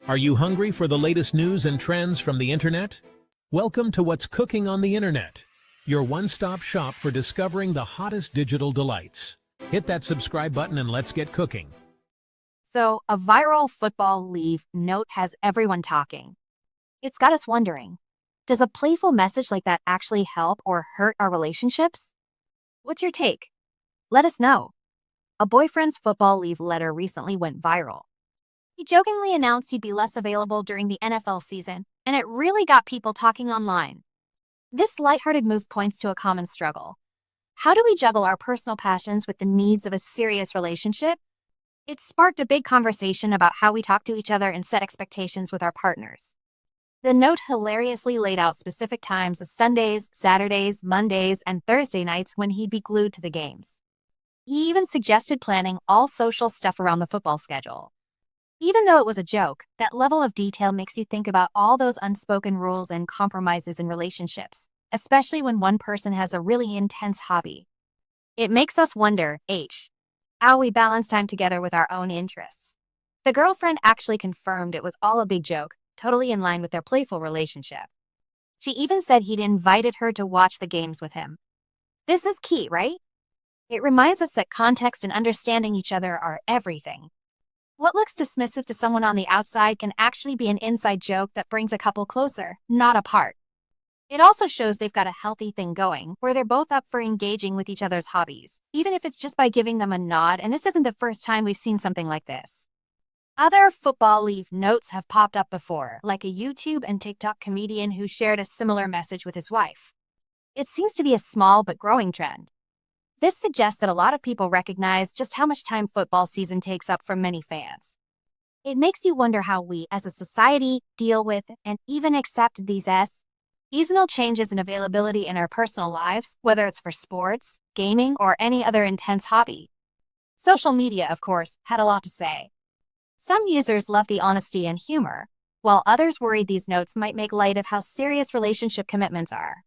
Are you hungry for the latest news and trends from the internet? Welcome to What's Cooking on the Internet, your one-stop shop for discovering the hottest digital delights. Hit that subscribe button and let's get cooking. So, a viral football leave note has everyone talking. It's got us wondering, does a playful message like that actually help or hurt our relationships? What's your take? Let us know. A boyfriend's football leave letter recently went viral. He jokingly announced he'd be less available during the NFL season, and it really got people talking online. This lighthearted move points to a common struggle. How do we juggle our personal passions with the needs of a serious relationship? It sparked a big conversation about how we talk to each other and set expectations with our partners. The note hilariously laid out specific times as Sundays, Saturdays, Mondays, and Thursday nights when he'd be glued to the games. He even suggested planning all social stuff around the football schedule. Even though it was a joke, that level of detail makes you think about all those unspoken rules and compromises in relationships, especially when one person has a really intense hobby. It makes us wonder, how we balance time together with our own interests. The girlfriend actually confirmed it was all a big joke, totally in line with their playful relationship. She even said he'd invited her to watch the games with him. This is key, right? It reminds us that context and understanding each other are everything. What looks dismissive to someone on the outside can actually be an inside joke that brings a couple closer, not apart. It also shows they've got a healthy thing going, where they're both up for engaging with each other's hobbies, even if it's just by giving them a nod, and this isn't the first time we've seen something like this. Other football leave notes have popped up before, like a YouTube and TikTok comedian who shared a similar message with his wife. It seems to be a small but growing trend. This suggests that a lot of people recognize just how much time football season takes up for many fans. It makes you wonder how we, as a society, deal with and even accept these seasonal changes in availability in our personal lives, whether it's for sports, gaming, or any other intense hobby. Social media, of course, had a lot to say. Some users love the honesty and humor, while others worried these notes might make light of how serious relationship commitments are.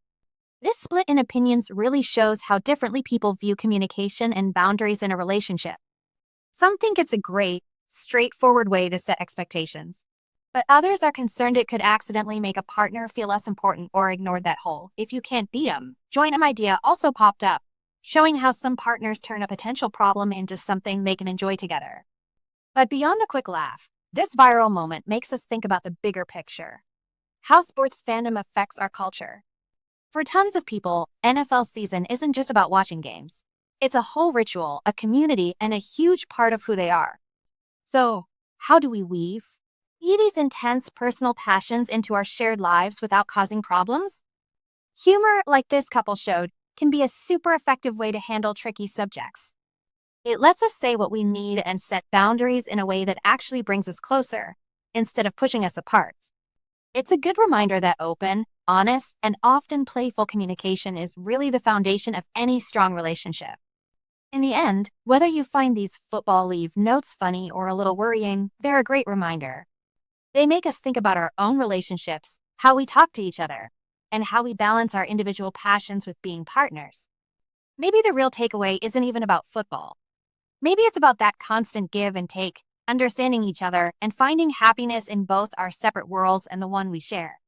This split in opinions really shows how differently people view communication and boundaries in a relationship. Some think it's a great, straightforward way to set expectations, but others are concerned it could accidentally make a partner feel less important or ignore that whole "if you can't beat 'em, join 'em" idea also popped up, showing how some partners turn a potential problem into something they can enjoy together. But beyond the quick laugh, this viral moment makes us think about the bigger picture. How sports fandom affects our culture. For tons of people, NFL season isn't just about watching games. It's a whole ritual, a community, and a huge part of who they are. So, how do we weave these intense personal passions into our shared lives without causing problems? Humor, like this couple showed, can be a super effective way to handle tricky subjects. It lets us say what we need and set boundaries in a way that actually brings us closer, instead of pushing us apart. It's a good reminder that open, honest, and often playful communication is really the foundation of any strong relationship. In the end, whether you find these football leave notes funny or a little worrying, they're a great reminder. They make us think about our own relationships, how we talk to each other, and how we balance our individual passions with being partners. Maybe the real takeaway isn't even about football. Maybe it's about that constant give and take, understanding each other, and finding happiness in both our separate worlds and the one we share.